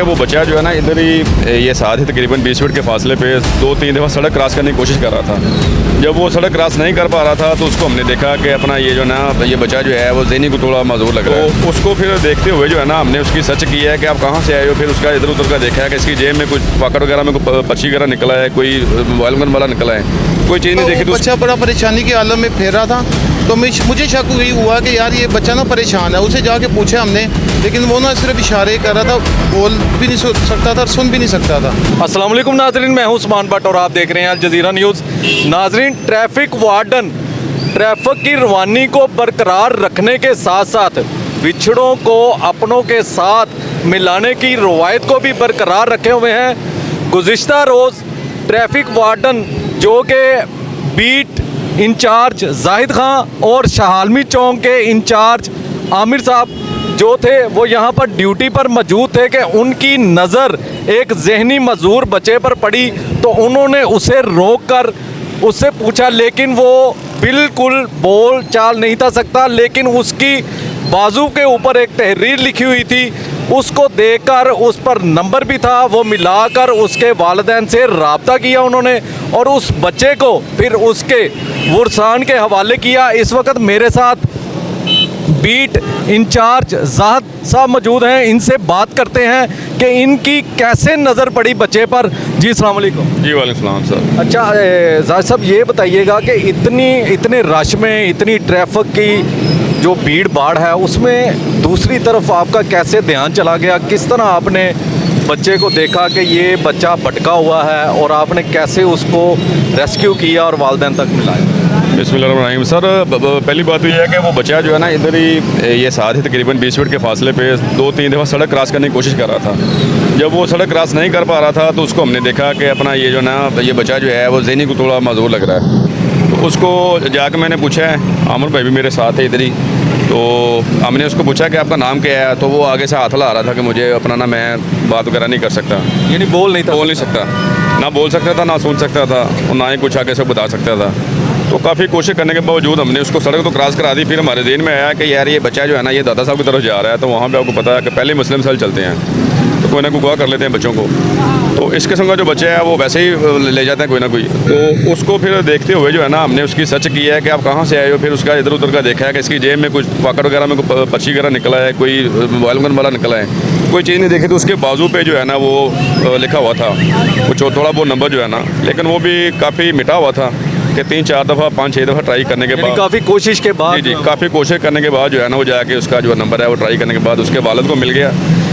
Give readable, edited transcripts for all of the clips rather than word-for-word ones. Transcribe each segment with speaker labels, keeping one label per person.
Speaker 1: वो बच्चा जो है ना इधर ही ये साथ ही तकरीबन 20 फीट के फासले पे 2-3 दफ़ा सड़क क्रॉस करने की कोशिश कर रहा था। जब वो सड़क क्रॉस नहीं कर पा रहा था तो उसको हमने देखा कि अपना ये जो ना ये बच्चा जो है वो ज़हनी को थोड़ा मजबूर लग रहा है। तो उसको फिर देखते हुए जो है ना हमने उसकी सर्च की है कि आप कहाँ से आए हो। फिर उसका इधर उधर का देखा है कि इसकी जेब में कुछ पॉकेट वगैरह में कोई पर्ची वगैरह निकला है, कोई मोबाइल नंबर वाला निकला है, कोई चीज़ नहीं देखी। तो
Speaker 2: बच्चा बड़ा परेशानी के आलम में फेर रहा था। तो मुझे शक हुई हुआ कि यार ये बच्चा ना परेशान है। उसे जाके पूछा हमने, लेकिन वो ना सिर्फ इशारे कर रहा था, बोल भी नहीं सकता था और सुन भी नहीं सकता था।
Speaker 3: अस्सलाम वालेकुम नाजरीन, मैं हूं उस्मान भट्ट और आप देख रहे हैं अल जज़ीरा न्यूज़। नाजरीन, ट्रैफिक वार्डन ट्रैफिक की रवानी को बरकरार रखने के साथ साथ बिछड़ों को अपनों के साथ मिलाने की रवायत को भी बरकरार रखे हुए हैं। गुज़िश्ता रोज़ ट्रैफिक वार्डन जो कि बीट इंचार्ज जाहिद खान और शाहालमी चौक के इंचार्ज आमिर साहब जो थे वो यहाँ पर ड्यूटी पर मौजूद थे कि उनकी नज़र एक जहनी मजबूर बच्चे पर पड़ी तो उन्होंने उसे रोक कर उससे पूछा, लेकिन वो बिल्कुल बोल चाल नहीं था सकता। लेकिन उसकी बाजू के ऊपर एक तहरीर लिखी हुई थी, उसको देखकर उस पर नंबर भी था, वो मिलाकर उसके वालिदैन से रब्ता किया उन्होंने और उस बच्चे को फिर उसके वरसान के हवाले किया। इस वक्त मेरे साथ बीट इंचार्ज जाहिद साहब मौजूद हैं, इनसे बात करते हैं कि इनकी कैसे नज़र पड़ी बच्चे पर। जी अस्सलाम वालेकुम।
Speaker 1: जी वालेकुम सलाम सर।
Speaker 3: अच्छा जाहिद साहब, ये बताइएगा कि इतने रश में इतनी ट्रैफिक की जो भीड़ भाड़ है उसमें दूसरी तरफ आपका कैसे ध्यान चला गया, किस तरह आपने बच्चे को देखा कि ये बच्चा भटका हुआ है और आपने कैसे उसको रेस्क्यू किया और वालिदैन तक मिलाया?
Speaker 1: बिस्मिल्लाहिर्रहमानिर्रहीम। सर पहली बात तो ये है कि वो बच्चा जो है ना इधर ही ये साथ ही तकरीबन 20 फीट के फासले पे 2-3 दफ़ा सड़क क्रॉस करने की कोशिश कर रहा था। जब वो सड़क क्रॉस नहीं कर पा रहा था तो उसको हमने देखा कि अपना ये जो ना ये बच्चा जो है वो ज़हनी को थोड़ा मजबूर लग रहा है। तो उसको जाकर मैंने पूछा है, आमिर भाई भी मेरे साथ है इधर ही, तो हमने उसको पूछा कि आपका नाम क्या है। तो वो आगे से हाथ ला रहा था कि मुझे अपना ना मैं बात वगैरह नहीं कर सकता,
Speaker 3: यानी बोल नहीं
Speaker 1: सकता, ना बोल सकता था, ना सुन सकता था और ना ही कुछ आगे से बता सकता था। तो काफ़ी कोशिश करने के बावजूद हमने उसको सड़क तो क्रॉस करा दी। फिर हमारे ध्यान में आया कि यार ये बच्चा जो है ना ये दादा साहब की तरफ जा रहा है, तो वहाँ पे आपको पता है कि पहले मुस्लिम सेल चलते हैं तो कोई ना कोई गवाह कर लेते हैं बच्चों को। तो इस किस्म का जो बच्चा है वो वैसे ही ले जाते हैं कोई ना कोई। तो उसको फिर देखते हुए जो है ना हमने उसकी सर्च की है कि आप कहाँ से आए हो। फिर उसका इधर उधर का देखा है कि इसकी जेब में कुछ पॉकेट वगैरह में कोई पर्ची वगैरह निकला है, कोई मोबाइल नंबर वाला निकला है, कोई चीज़ नहीं देखी। तो उसके बाजू पे जो है ना वो लिखा हुआ था कुछ थोड़ा बहुत नंबर जो है ना, लेकिन वो भी काफ़ी मिटा हुआ था कि 3-4 दफ़ा 5-6 दफ़ा ट्राई करने के बाद,
Speaker 3: काफ़ी कोशिश के बाद,
Speaker 1: जी काफ़ी कोशिश करने के बाद जो है ना वो जाके उसका जो नंबर है वो ट्राई करने के बाद उसके वालिद को मिल गया।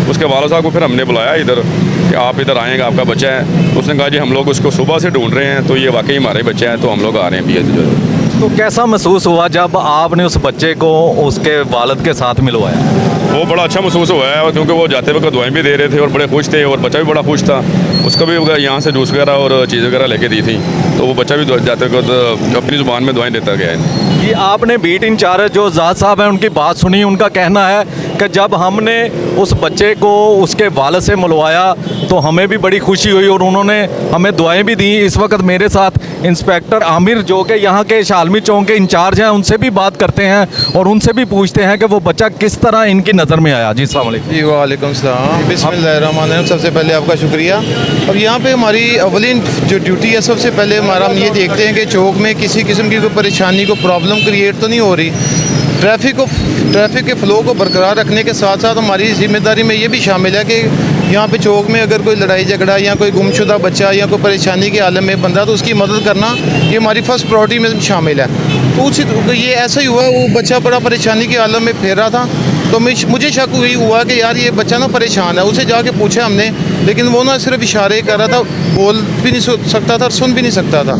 Speaker 1: उसके वालिद साहब को फिर हमने बुलाया इधर कि आप इधर आएँगे, आपका बच्चा है। उसने कहा जी हम लोग उसको सुबह से ढूंढ रहे हैं, तो ये वाकई हमारे बच्चा है, तो हम लोग आ रहे हैं भी।
Speaker 3: तो कैसा महसूस हुआ जब आपने उस बच्चे को उसके वालिद के साथ मिलवाया?
Speaker 1: वो बड़ा अच्छा महसूस हुआ है क्योंकि वो जाते वक्त दुआएं भी दे रहे थे और बड़े खुश थे और बच्चा भी बड़ा खुश था। उसका भी यहाँ से जूस वगैरह और चीज़ वगैरह लेके दी थी, तो वो बच्चा भी जाते वक्त अपनी ज़ुबान में दुआएं देता गया है।
Speaker 3: ये आपने बीट इंचार्ज जो जाहिद साहब हैं उनकी बात सुनी। उनका कहना है कि जब हमने उस बच्चे को उसके वालिद से मिलवाया तो हमें भी बड़ी खुशी हुई और उन्होंने हमें दुआएं भी दी। इस वक्त मेरे साथ इंस्पेक्टर आमिर जो कि यहाँ के शाहालमी चौक के इंचार्ज हैं, उनसे भी बात करते हैं और उनसे भी पूछते हैं कि वो बच्चा किस तरह इनकी नज़र में आया। जी अस्सलाम वालेकुम।
Speaker 2: जी वालेकुम सलाम। बिस्मिल्लाहिर्रहमानिर्रहीम। सबसे पहले आपका शुक्रिया। अब यहाँ पे हमारी अवलिन जो ड्यूटी है, सबसे पहले हमारा हम ये देखते हैं कि चौक में किसी किस्म की कोई परेशानी को प्रॉब्लम क्रिएट तो नहीं हो रही। ट्रैफिक के फ़्लो को बरकरार रखने के साथ साथ हमारी ज़िम्मेदारी में ये भी शामिल है कि यहाँ पे चौक में अगर कोई लड़ाई झगड़ा या कोई गुमशुदा बच्चा या कोई परेशानी के आलम में बंदा, तो उसकी मदद करना ये हमारी फ़र्स्ट प्रायोरिटी में शामिल है। तो ये ऐसा ही हुआ, वो बच्चा बड़ा परेशानी के आलम में फेर रहा था। तो मुझे शक हुआ कि यार ये बच्चा ना परेशान है। उसे जाके पूछा हमने, लेकिन वो ना सिर्फ इशारे कर रहा था, बोल भी नहीं सकता था और सुन भी नहीं सकता था।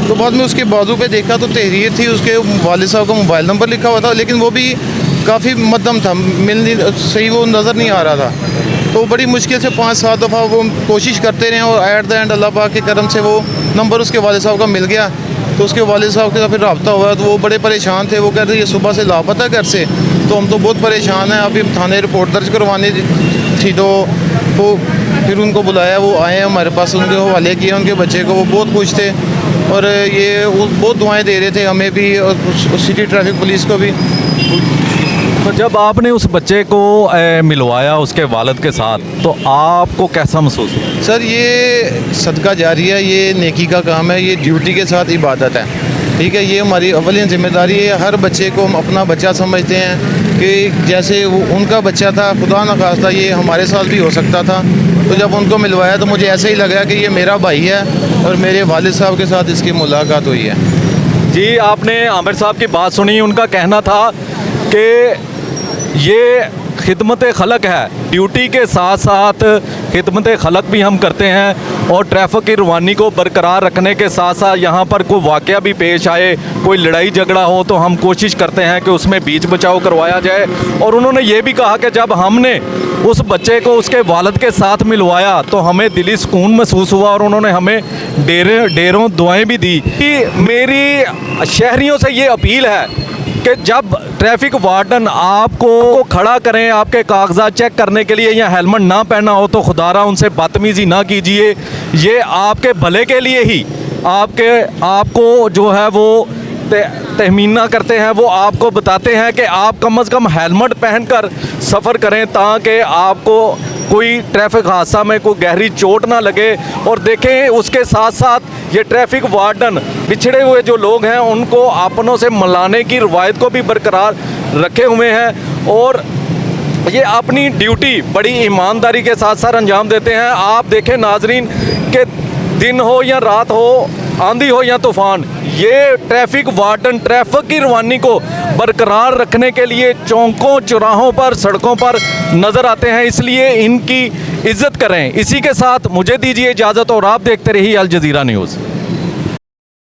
Speaker 2: तो बाद में उसके बाजू पे देखा तो तहरीर थी, उसके वालिद साहब का मोबाइल नंबर लिखा हुआ था, लेकिन वो भी काफ़ी मध्यम था, सही वो नज़र नहीं आ रहा था। तो बड़ी मुश्किल से 5-7 दफ़ा वो कोशिश करते रहे और एट द एंड अल्लाह पाक के करम से वो नंबर उसके वालिद साहब का मिल गया। तो उसके वालिद साहब के साथ फिर रब्ता हुआ, तो वो बड़े परेशान थे। वो कहते थे ये सुबह से लापता घर से, तो हम तो बहुत परेशान हैं, अभी थाने रिपोर्ट दर्ज करवानी थी। तो फिर उनको बुलाया, वो आए हमारे पास, उनके हवाले किए उनके बच्चे को। वो बहुत खुश थे और ये बहुत दुआएं दे रहे थे हमें भी और सिटी ट्रैफिक पुलिस को भी।
Speaker 3: तो जब आपने उस बच्चे को मिलवाया उसके वालिद के साथ, तो आपको कैसा महसूस हुआ?
Speaker 2: सर ये सदका जारी है, ये नेकी का काम है, ये ड्यूटी के साथ इबादत है। ठीक है, ये हमारी अवलिन जिम्मेदारी है। हर बच्चे को हम अपना बच्चा समझते हैं कि जैसे वो उनका बच्चा था, खुदा न खास्ता ये हमारे साथ भी हो सकता था। तो जब उनको मिलवाया तो मुझे ऐसे ही लगा कि ये मेरा भाई है और मेरे वालिद साहब के साथ इसकी मुलाकात हुई है।
Speaker 3: जी, आपने आमिर साहब की बात सुनी। उनका कहना था कि ये खिदमत खलक है, ड्यूटी के साथ साथ खिदमत खलक भी हम करते हैं और ट्रैफिक की रवानी को बरकरार रखने के साथ साथ यहाँ पर कोई वाक़या भी पेश आए, कोई लड़ाई झगड़ा हो तो हम कोशिश करते हैं कि उसमें बीच बचाव करवाया जाए। और उन्होंने ये भी कहा कि जब हमने उस बच्चे को उसके वालिद के साथ मिलवाया तो हमें दिली सुकून महसूस हुआ और उन्होंने हमें ढेरों दुआएं भी दी। कि मेरी शहरियों से ये अपील है कि जब ट्रैफिक वार्डन आपको खड़ा करें आपके कागजात चेक करने के लिए या हेलमेट ना पहना हो तो खुदारा उनसे बदतमीज़ी ना कीजिए। ये आपके भले के लिए ही आपको जो है वो तहमीना करते हैं, वो आपको बताते हैं कि आप कम से कम हेलमेट पहनकर सफ़र करें ताकि आपको कोई ट्रैफिक हादसा में कोई गहरी चोट ना लगे। और देखें उसके साथ साथ ये ट्रैफिक वार्डन पिछड़े हुए जो लोग हैं उनको अपनों से मिलाने की रवायत को भी बरकरार रखे हुए हैं और ये अपनी ड्यूटी बड़ी ईमानदारी के साथ साथ अंजाम देते हैं। आप देखें नाजरीन कि दिन हो या रात हो, आंधी हो या तूफ़ान, ये ट्रैफिक वार्डन ट्रैफिक की रवानी को बरकरार रखने के लिए चौकों चौराहों पर सड़कों पर नज़र आते हैं, इसलिए इनकी इज्जत करें। इसी के साथ मुझे दीजिए इजाज़त और आप देखते रहिए अल जज़ीरा न्यूज़।